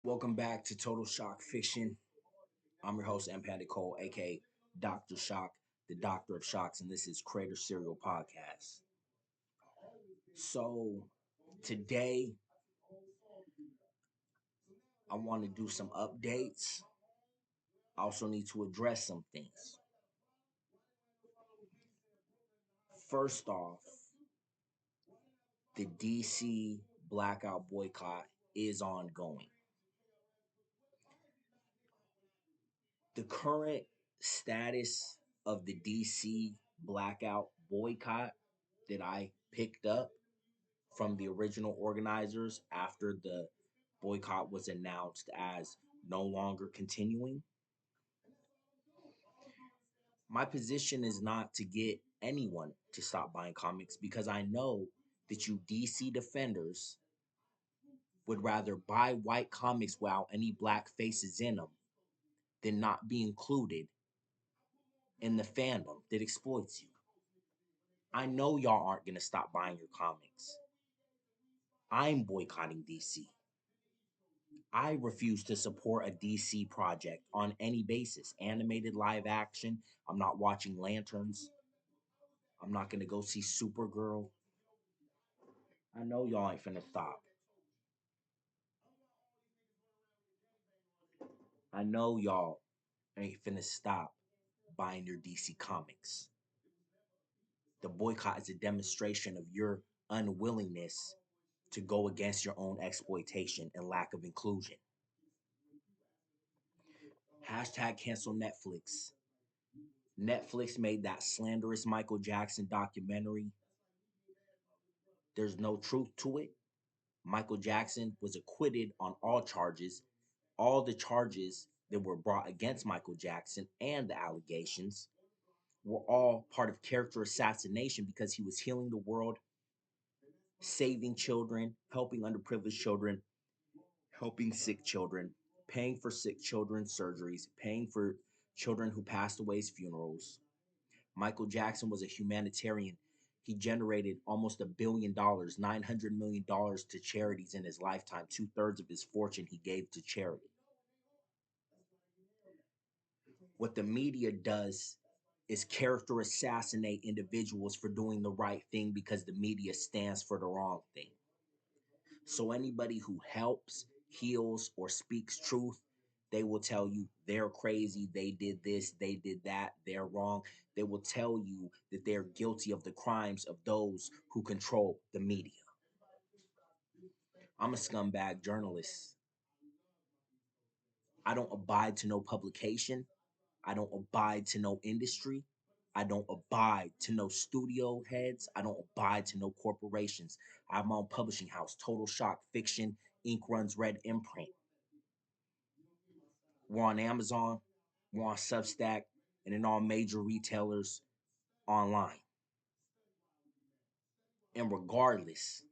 Welcome back to Total Shock Fiction. I'm your host, M. Patty Cole, aka Dr. Shock, the Doctor of Shocks, and this is Creator Serial Podcast. So, today I want to do some updates. I also need to address some things. First off, the DC blackout boycott is ongoing. The current status of the DC blackout boycott that I picked up from the original organizers after the boycott was announced as no longer continuing. My position is not to get anyone to stop buying comics because I know that you DC defenders would rather buy white comics without any black faces in them than not be included in the fandom that exploits you. I know y'all aren't going to stop buying your comics. I'm boycotting DC. I refuse to support a DC project on any basis. Animated live action. I'm not watching Lanterns. I'm not going to go see Supergirl. I know y'all ain't finna stop. I know y'all ain't finna stop buying your DC comics. The boycott is a demonstration of your unwillingness to go against your own exploitation and lack of inclusion. Hashtag cancel Netflix. Netflix made that slanderous Michael Jackson documentary. There's no truth to it. Michael Jackson was acquitted on all charges. All the charges that were brought against Michael Jackson and the allegations were all part of character assassination because he was healing the world, saving children, helping underprivileged children, helping sick children, paying for sick children's surgeries, paying for children who passed away's funerals. Michael Jackson was a humanitarian. He generated almost $1 billion, $900 million to charities in his lifetime. 2/3 of his fortune he gave to charity. What the media does is character assassinate individuals for doing the right thing because the media stands for the wrong thing. So anybody who helps, heals, or speaks truth, they will tell you they're crazy, they did this, they did that, they're wrong. They will tell you that they're guilty of the crimes of those who control the media. I'm a scumbag journalist. I don't abide to no publication. I don't abide to no industry. I don't abide to no studio heads. I don't abide to no corporations. I have my own publishing house, Total Shock Fiction, Ink Runs Red Imprint. We're on Amazon, we're on Substack, and in all major retailers online. And regardless,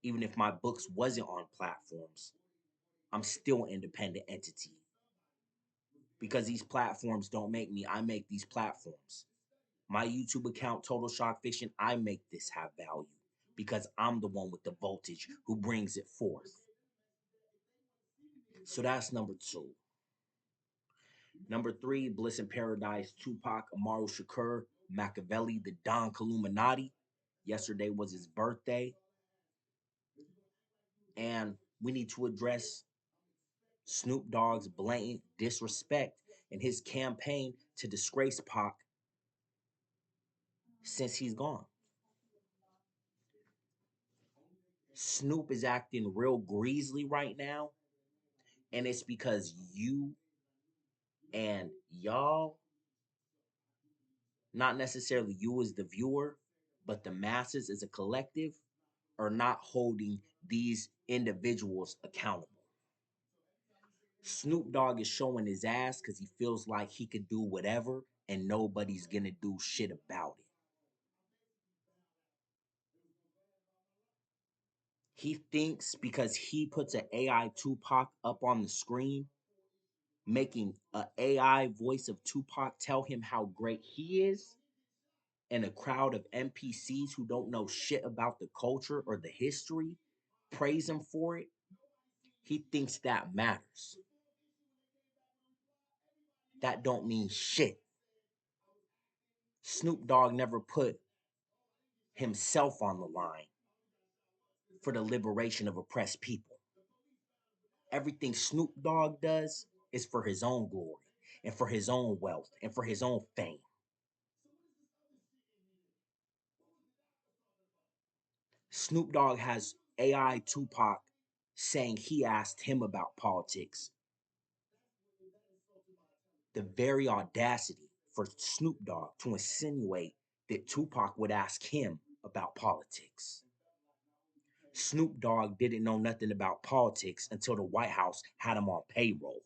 even if my books wasn't on platforms, I'm still an independent entity. Because these platforms don't make me, I make these platforms. My YouTube account, Total Shock Fiction, I make this have value because I'm the one with the voltage who brings it forth. So that's number two. Number three, Bliss in Paradise, Tupac Amaru Shakur, Machiavelli, the Don Illuminati. Yesterday was his birthday. And we need to address Snoop Dogg's blatant disrespect in his campaign to disgrace Pac since he's gone. Snoop is acting real greasy right now, and it's because you and y'all, not necessarily you as the viewer, but the masses as a collective, are not holding these individuals accountable. Snoop Dogg is showing his ass because he feels like he could do whatever and nobody's gonna do shit about it. He thinks because he puts an AI Tupac up on the screen, making an AI voice of Tupac tell him how great he is, and a crowd of NPCs who don't know shit about the culture or the history praise him for it. He thinks that matters. That don't mean shit. Snoop Dogg never put himself on the line for the liberation of oppressed people. Everything Snoop Dogg does is for his own glory and for his own wealth and for his own fame. Snoop Dogg has AI Tupac saying he asked him about politics. The very audacity for Snoop Dogg to insinuate that Tupac would ask him about politics. Snoop Dogg didn't know nothing about politics until the White House had him on payroll.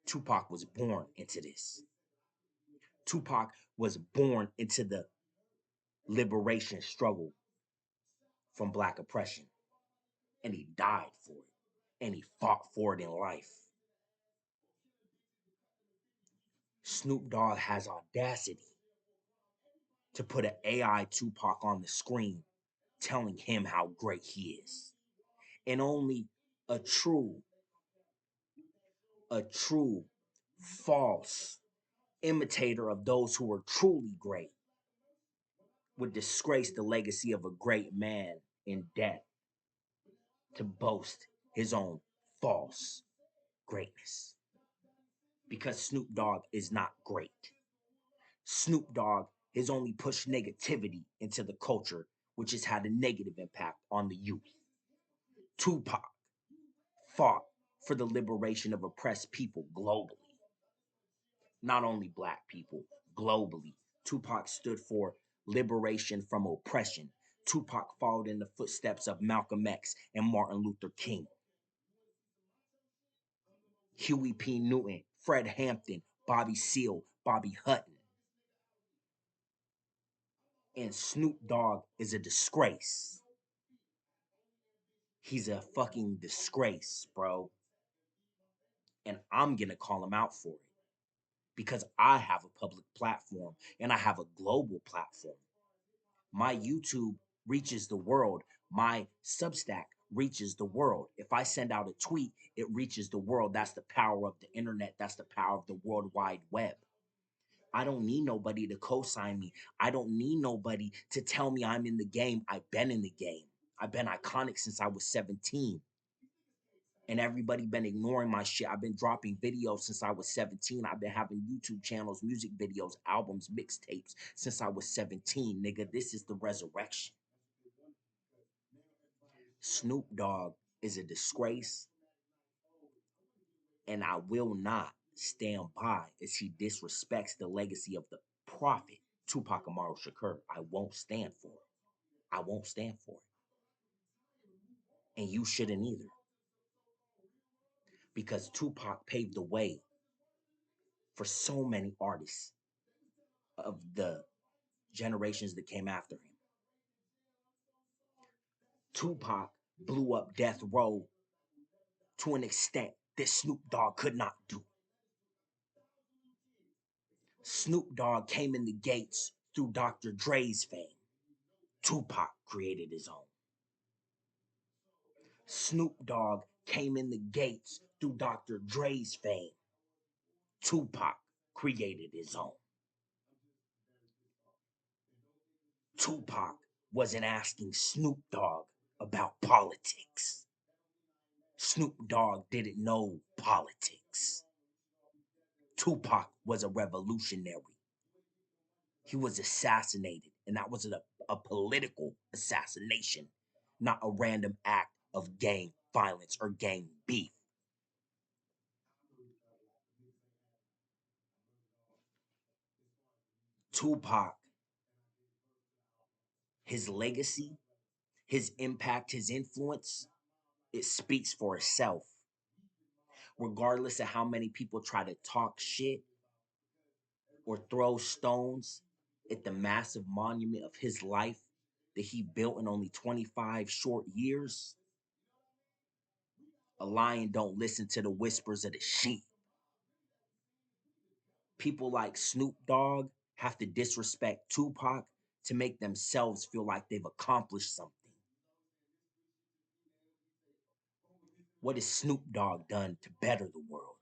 Tupac was born into this. Tupac was born into the liberation struggle from Black oppression, and he died for it, and he fought for it in life. Snoop Dogg has audacity to put an AI Tupac on the screen telling him how great he is. And only a true false imitator of those who are truly great would disgrace the legacy of a great man in death to boast his own false greatness. Because Snoop Dogg is not great. Snoop Dogg has only pushed negativity into the culture, which has had a negative impact on the youth. Tupac fought for the liberation of oppressed people globally. Not only Black people, globally. Tupac stood for liberation from oppression. Tupac followed in the footsteps of Malcolm X and Martin Luther King. Huey P. Newton, Fred Hampton, Bobby Seale, Bobby Hutton. And Snoop Dogg is a disgrace. He's a fucking disgrace, bro. And I'm gonna call him out for it because I have a public platform and I have a global platform. My YouTube reaches the world. My Substack reaches the world. If I send out a tweet, it reaches the world. That's the power of the internet. That's the power of the World Wide Web. I don't need nobody to co-sign me. I don't need nobody to tell me I'm in the game. I've been in the game. I've been iconic since I was 17. And everybody been ignoring my shit. I've been dropping videos since I was 17. I've been having YouTube channels, music videos, albums, mixtapes since I was 17. Nigga, this is the resurrection. Snoop Dogg is a disgrace, and I will not stand by as he disrespects the legacy of the prophet, Tupac Amaru Shakur. I won't stand for it. I won't stand for it. And you shouldn't either. Because Tupac paved the way for so many artists of the generations that came after him. Tupac blew up Death Row to an extent that Snoop Dogg could not do. Snoop Dogg came in the gates through Dr. Dre's fame. Tupac created his own. Snoop Dogg came in the gates through Dr. Dre's fame. Tupac created his own. Tupac wasn't asking Snoop Dogg about politics. Snoop Dogg didn't know politics. Tupac was a revolutionary. He was assassinated, and that was a political assassination, not a random act of gang violence or gang beef. Tupac, his legacy, his impact, his influence, it speaks for itself. Regardless of how many people try to talk shit or throw stones at the massive monument of his life that he built in only 25 short years, a lion don't listen to the whispers of the sheep. People like Snoop Dogg have to disrespect Tupac to make themselves feel like they've accomplished something. What has Snoop Dogg done to better the world?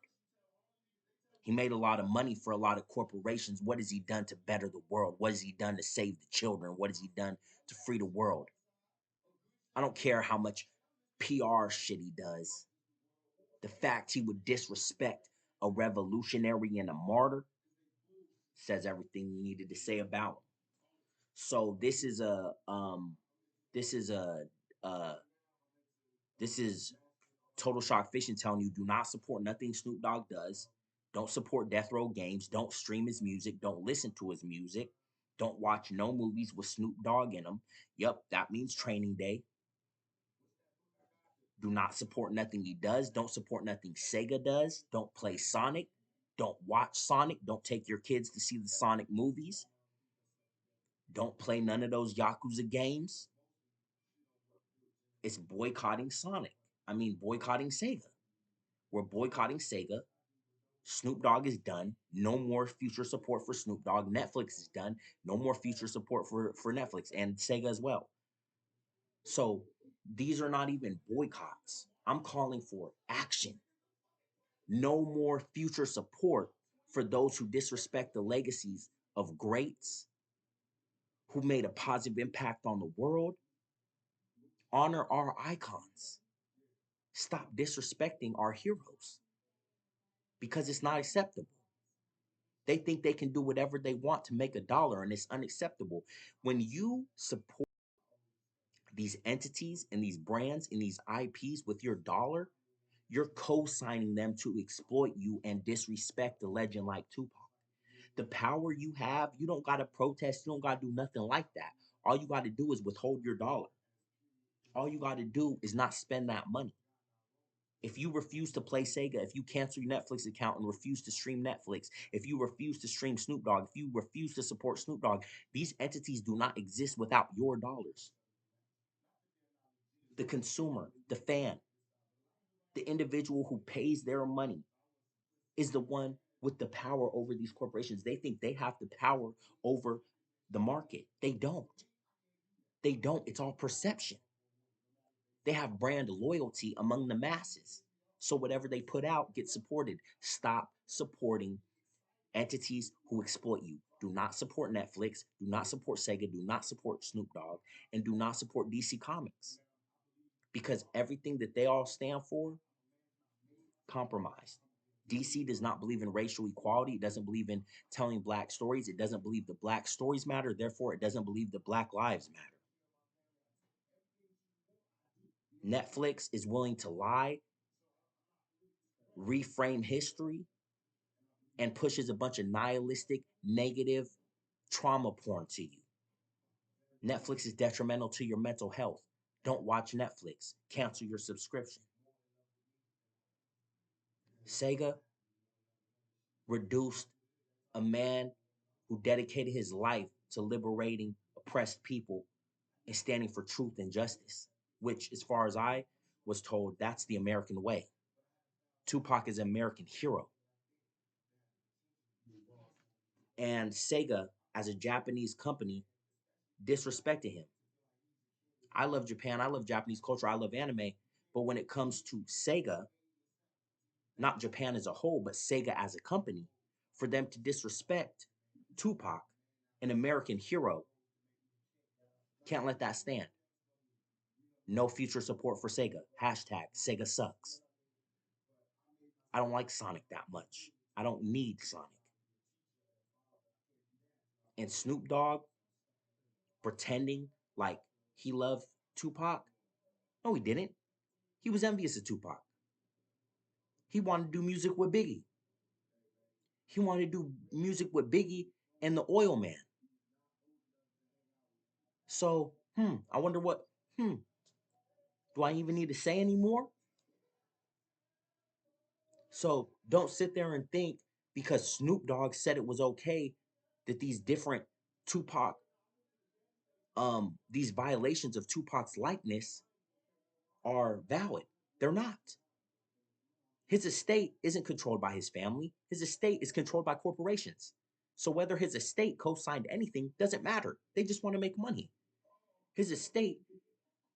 He made a lot of money for a lot of corporations. What has he done to better the world? What has he done to save the children? What has he done to free the world? I don't care how much PR shit he does. The fact he would disrespect a revolutionary and a martyr says everything you needed to say about him. So this is a uh this is Total Shock Fiction telling you do not support nothing Snoop Dogg does. Don't support Death Row Games. Don't stream his music. Don't listen to his music. Don't watch no movies with Snoop Dogg in them. Yep, that means Training Day. Do not support nothing he does. Don't support nothing Sega does. Don't play Sonic. Don't watch Sonic. Don't take your kids to see the Sonic movies. Don't play none of those Yakuza games. It's boycotting Sonic. Boycotting Sega. We're boycotting Sega. Snoop Dogg is done. No more future support for Snoop Dogg. Netflix is done. No more future support for Netflix and Sega as well. So these are not even boycotts. I'm calling for action. No more future support for those who disrespect the legacies of greats who made a positive impact on the world. Honor our icons. Stop disrespecting our heroes because it's not acceptable. They think they can do whatever they want to make a dollar, and it's unacceptable. When you support these entities and these brands and these IPs with your dollar, you're co signing them to exploit you and disrespect a legend like Tupac. The power you have, you don't got to protest, you don't got to do nothing like that. All you got to do is withhold your dollar. All you got to do is not spend that money. If you refuse to play Sega, if you cancel your Netflix account and refuse to stream Netflix, if you refuse to stream Snoop Dogg, if you refuse to support Snoop Dogg, these entities do not exist without your dollars. The consumer, the fan, the individual who pays their money is the one with the power over these corporations. They think they have the power over the market. They don't. They don't. It's all perception. They have brand loyalty among the masses. So whatever they put out gets supported. Stop supporting entities who exploit you. Do not support Netflix. Do not support Sega. Do not support Snoop Dogg. And do not support DC Comics. Because everything that they all stand for, compromised. DC does not believe in racial equality. It doesn't believe in telling black stories. It doesn't believe the black stories matter. Therefore, it doesn't believe the black lives matter. Netflix is willing to lie, reframe history, and pushes a bunch of nihilistic, negative trauma porn to you. Netflix is detrimental to your mental health. Don't watch Netflix. Cancel your subscription. Sega reduced a man who dedicated his life to liberating oppressed people and standing for truth and justice, which, as far as I was told, that's the American way. Tupac is an American hero. And Sega, as a Japanese company, disrespected him. I love Japan. I love Japanese culture. I love anime. But when it comes to Sega, not Japan as a whole, but Sega as a company, for them to disrespect Tupac, an American hero, can't let that stand. No future support for Sega. Hashtag Sega sucks. I don't like Sonic that much. I don't need Sonic. And Snoop Dogg pretending like he loved Tupac. No, he didn't. He was envious of Tupac. He wanted to do music with Biggie. He wanted to do music with Biggie and the Oil Man. So, I wonder what, do I even need to say anymore? So don't sit there and think because Snoop Dogg said it was okay that these different Tupac, these violations of Tupac's likeness are valid. They're not. His estate isn't controlled by his family. His estate is controlled by corporations. So whether his estate co-signed anything doesn't matter. They just want to make money. His estate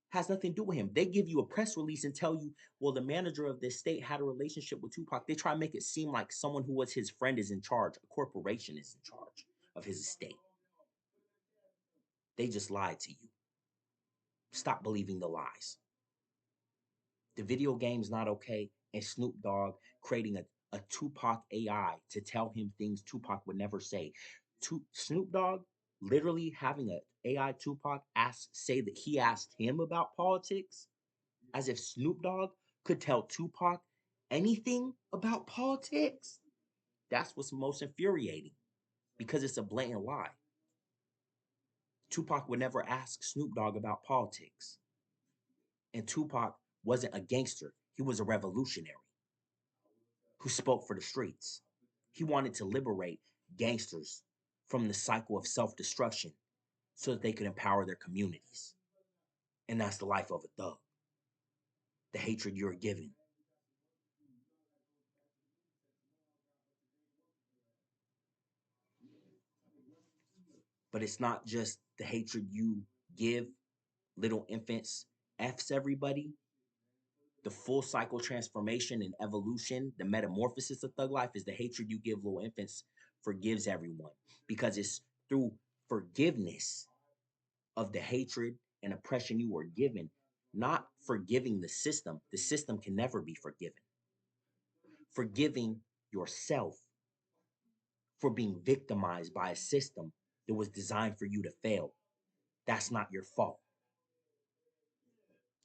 Has nothing to do with him. They give you a press release and tell you, well, the manager of this state had a relationship with Tupac. They try to make it seem like someone who was his friend is in charge. A corporation is in charge of his estate. They just lied to you. Stop believing the lies. The video game's not okay, and Snoop Dogg creating a Tupac AI to tell him things Tupac would never say. Snoop Dogg literally having a AI Tupac say that he asked him about politics, as if Snoop Dogg could tell Tupac anything about politics. That's what's most infuriating, because it's a blatant lie. Tupac would never ask Snoop Dogg about politics. And Tupac wasn't a gangster, he was a revolutionary who spoke for the streets. He wanted to liberate gangsters from the cycle of self destruction so that they could empower their communities. And that's the life of a thug, the hatred you're given. But it's not just the hatred you give little infants, F's everybody. The full cycle transformation and evolution, the metamorphosis of thug life is the hatred you give little infants forgives everyone, because it's through forgiveness of the hatred and oppression you were given, not forgiving the system. The system can never be forgiven. Forgiving yourself for being victimized by a system that was designed for you to fail. That's not your fault.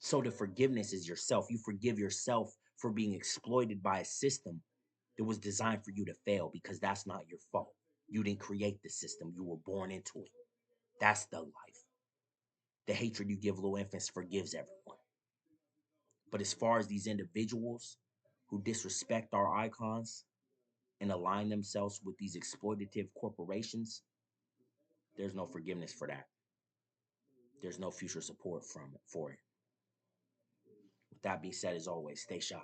So the forgiveness is yourself. You forgive yourself for being exploited by a system that was designed for you to fail, because that's not your fault. You didn't create the system, you were born into it. That's thug life. The hatred you give little infants forgives everyone. But as far as these individuals who disrespect our icons and align themselves with these exploitative corporations, there's no forgiveness for that. There's no future support for it. With that being said, as always, stay shy.